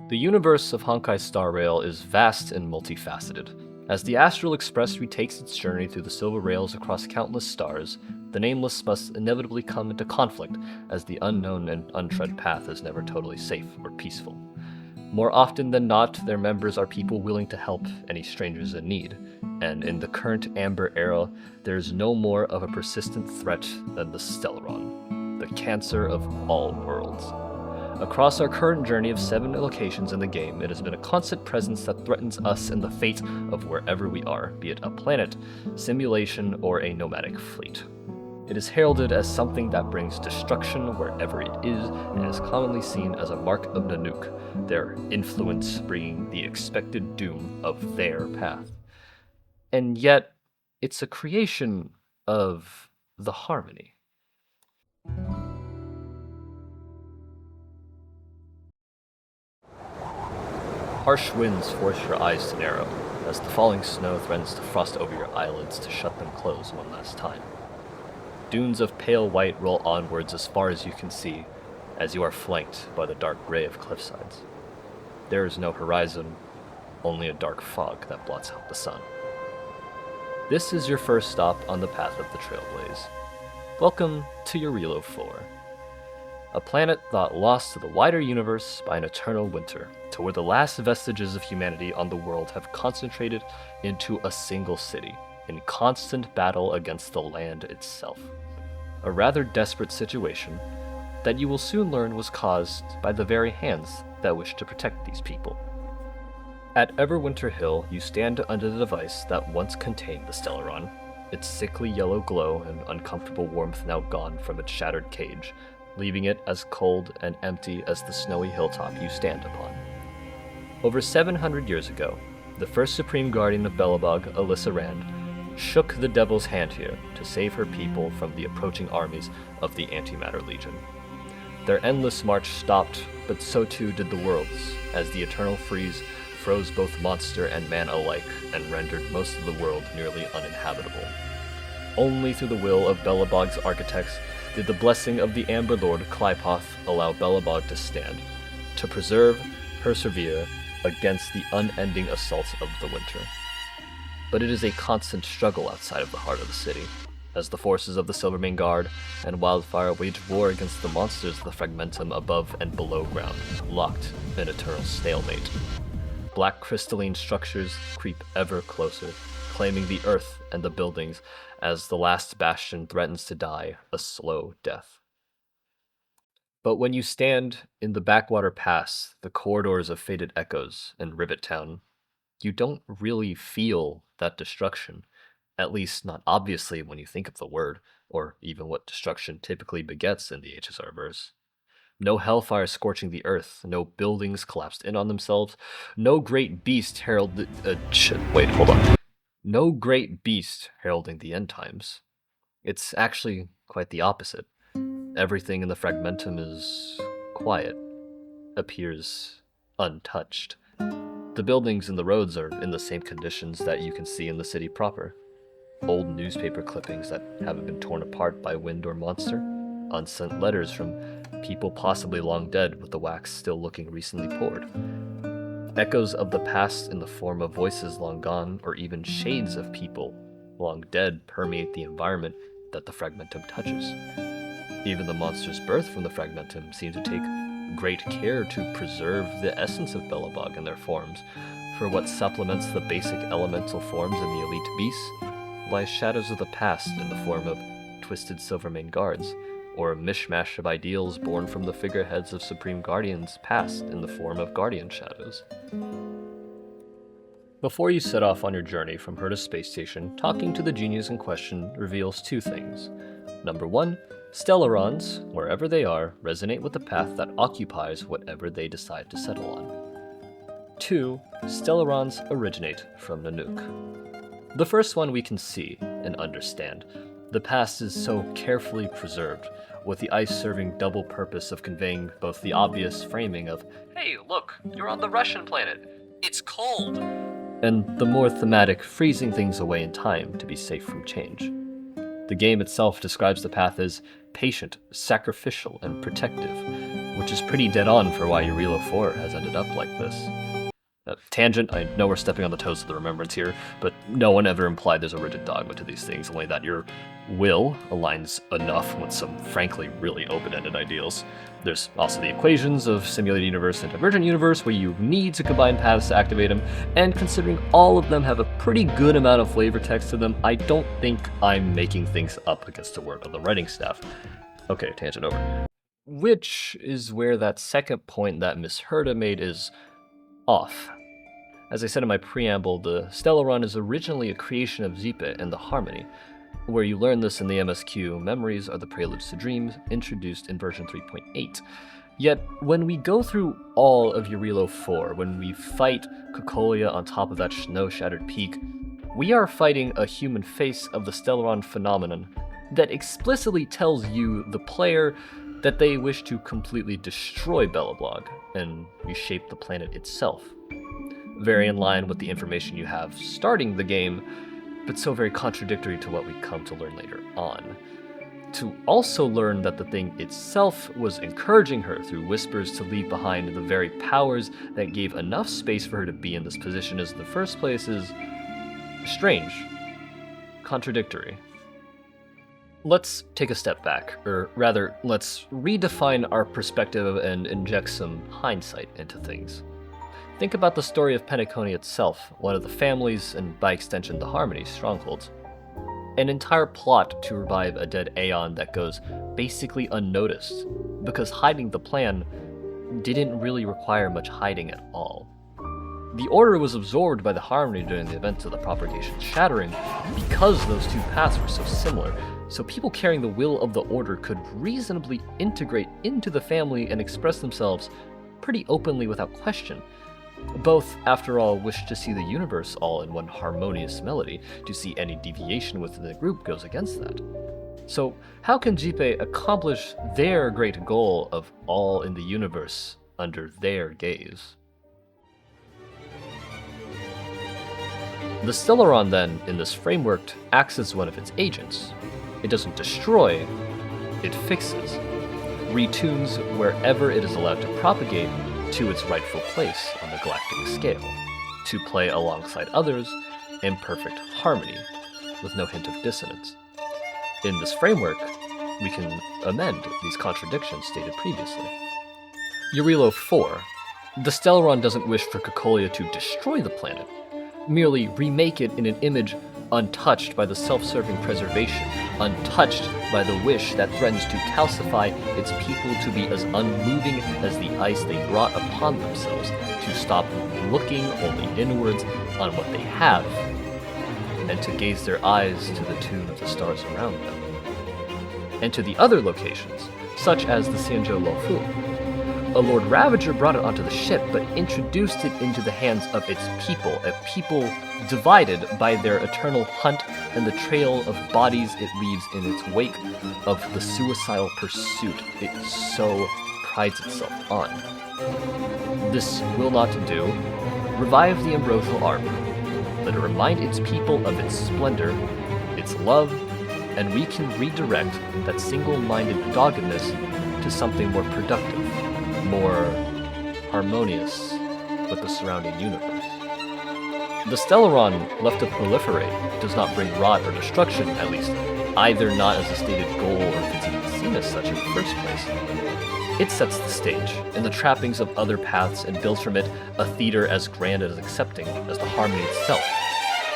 The universe of Honkai Star Rail is vast and multifaceted. As the Astral Express retakes its journey through the silver rails across countless stars, the Nameless must inevitably come into conflict, as the unknown and untread path is never totally safe or peaceful. More often than not, their members are people willing to help any strangers in need, and in the current Amber era, there is no more of a persistent threat than the Stellaron, the cancer of all worlds. Across our current journey of 7 locations in the game, it has been a constant presence that threatens us and the fate of wherever we are, be it a planet, simulation, or a nomadic fleet. It is heralded as something that brings destruction wherever it is, and is commonly seen as a mark of Nanook, their influence bringing the expected doom of their path. And yet, it's a creation of the Harmony. Harsh winds force your eyes to narrow, as the falling snow threatens to frost over your eyelids to shut them closed one last time. Dunes of pale white roll onwards as far as you can see, as you are flanked by the dark gray of cliffsides. There is no horizon, only a dark fog that blots out the sun. This is your first stop on the path of the Trailblaze. Welcome to Eurilo 4, a planet thought lost to the wider universe by an eternal winter, to where the last vestiges of humanity on the world have concentrated into a single city, in constant battle against the land itself. A rather desperate situation that you will soon learn was caused by the very hands that wish to protect these people. At Everwinter Hill, you stand under the device that once contained the Stellaron, its sickly yellow glow and uncomfortable warmth now gone from its shattered cage, leaving it as cold and empty as the snowy hilltop you stand upon. Over 700 years ago, the first Supreme Guardian of Belobog, Alyssa Rand, shook the Devil's hand here to save her people from the approaching armies of the Antimatter Legion. Their endless march stopped, but so too did the worlds, as the eternal freeze froze both monster and man alike and rendered most of the world nearly uninhabitable. Only through the will of Belobog's architects did the blessing of the Amber Lord Clypoth allow Belobog to stand, to persevere against the unending assaults of the winter. But it is a constant struggle outside of the heart of the city, as the forces of the Silvermane Guard and Wildfire wage war against the monsters of the Fragmentum above and below ground, locked in eternal stalemate. Black crystalline structures creep ever closer, claiming the earth and the buildings as the last bastion threatens to die a slow death. But when you stand in the Backwater Pass, the corridors of Faded Echoes, and Rivet Town, you don't really feel that destruction, at least not obviously when you think of the word, or even what destruction typically begets in the HSR verse. No hellfire scorching the earth, no buildings collapsed in on themselves, no great beast No great beast heralding the end times. It's actually quite the opposite. Everything in the Fragmentum is quiet, appears untouched. The buildings and the roads are in the same conditions that you can see in the city proper. Old newspaper clippings that haven't been torn apart by wind or monster, unsent letters from people possibly long dead with the wax still looking recently poured. Echoes of the past in the form of voices long gone or even shades of people long dead permeate the environment that the Fragmentum touches. Even the monsters birthed from the Fragmentum seem to take great care to preserve the essence of Belobog in their forms, for what supplements the basic elemental forms in the elite beasts lies shadows of the past in the form of twisted Silvermane guards, or a mishmash of ideals born from the figureheads of Supreme Guardians past in the form of Guardian shadows. Before you set off on your journey from Herta Space Station, talking to the genius in question reveals 2 things. Number 1, Stellarons, wherever they are, resonate with the path that occupies whatever they decide to settle on. 2, Stellarons originate from Nanook. The first one we can see and understand. The past is so carefully preserved, with the ice serving double purpose of conveying both the obvious framing of, "Hey, look, you're on the Russian planet. It's cold," and the more thematic freezing things away in time to be safe from change. The game itself describes the path as patient, sacrificial, and protective, which is pretty dead on for why your Reload 4 has ended up like this. Tangent, I know we're stepping on the toes of the remembrance here, but no one ever implied there's a rigid dogma to these things, only that your will aligns enough with some frankly really open-ended ideals. There's also the equations of simulated universe and divergent universe where you need to combine paths to activate them, and considering all of them have a pretty good amount of flavor text to them, I don't think I'm making things up against the word of the writing staff. Okay, tangent over. Which is where that second point that Miss Herta made is off. As I said in my preamble, the Stellaron is originally a creation of Xipe and the Harmony. Where you learn this in the MSQ, memories are the preludes to dreams, introduced in version 3.8. Yet, when we go through all of Eurilo 4, when we fight Cocolia on top of that snow-shattered peak, we are fighting a human face of the Stellaron phenomenon that explicitly tells you, the player, that they wish to completely destroy Bellablog and reshape the planet itself. Very in line with the information you have starting the game, but so very contradictory to what we come to learn later on. To also learn that the thing itself was encouraging her through whispers to leave behind the very powers that gave enough space for her to be in this position in the first place is strange, contradictory. Let's take a step back, or rather, let's redefine our perspective and inject some hindsight into things. Think about the story of Penacony itself, one of the families, and by extension the Harmony's strongholds. An entire plot to revive a dead Aeon that goes basically unnoticed, because hiding the plan didn't really require much hiding at all. The Order was absorbed by the Harmony during the events of the Propagation's shattering because those two paths were so similar, so people carrying the will of the Order could reasonably integrate into the family and express themselves pretty openly without question. Both, after all, wished to see the universe all in one harmonious melody. To see any deviation within the group goes against that. So how can Xipe accomplish their great goal of all in the universe under their gaze? The Stellaron then, in this framework, acts as one of its agents. It doesn't destroy, it fixes, retunes wherever it is allowed to propagate to its rightful place on the galactic scale, to play alongside others in perfect harmony, with no hint of dissonance. In this framework, we can amend these contradictions stated previously. Eurilo 4. The Stellaron doesn't wish for Cocolia to destroy the planet, merely remake it in an image untouched by the self-serving preservation, untouched by the wish that threatens to calcify its people to be as unmoving as the ice they brought upon themselves, to stop looking only inwards on what they have, and to gaze their eyes to the tune of the stars around them. And to the other locations, such as the Xianzhou Luofu. A Lord Ravager brought it onto the ship, but introduced it into the hands of its people, a people divided by their eternal hunt and the trail of bodies it leaves in its wake of the suicidal pursuit it so prides itself on. This will not do. Revive the ambrosial arm. Let it remind its people of its splendor, its love, and we can redirect that single-minded doggedness to something more productive, more harmonious with the surrounding universe. The Stellaron, left to proliferate, does not bring rot or destruction, at least, either not as a stated goal or if it's even seen as such in the first place. It sets the stage, in the trappings of other paths, and builds from it a theater as grand and as accepting as the Harmony itself.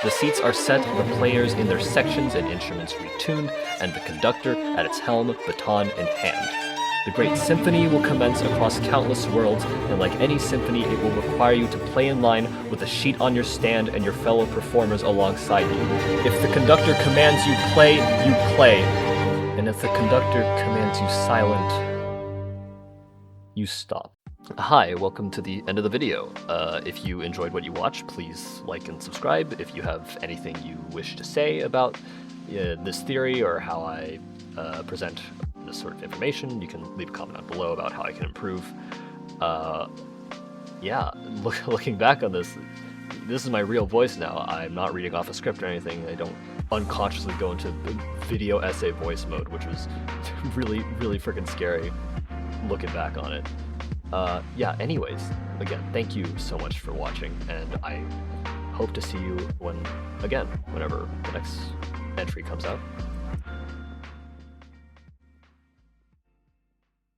The seats are set, the players in their sections and instruments retuned, and the conductor at its helm, baton in hand. The great symphony will commence across countless worlds, and like any symphony, it will require you to play in line with a sheet on your stand and your fellow performers alongside you. If the conductor commands you play, you play. And if the conductor commands you silent, you stop. Hi, welcome to the end of the video. If you enjoyed what you watched, please like and subscribe. If you have anything you wish to say about this theory or how I present this sort of information, you can leave a comment down below about how I can improve. Yeah, looking back on this is my real voice now. I'm not reading off a script or anything. I don't unconsciously go into video essay voice mode, which was really, really freaking scary. looking back on it. Yeah, anyways, again, thank you so much for watching, and I hope to see you whenever the next entry comes out.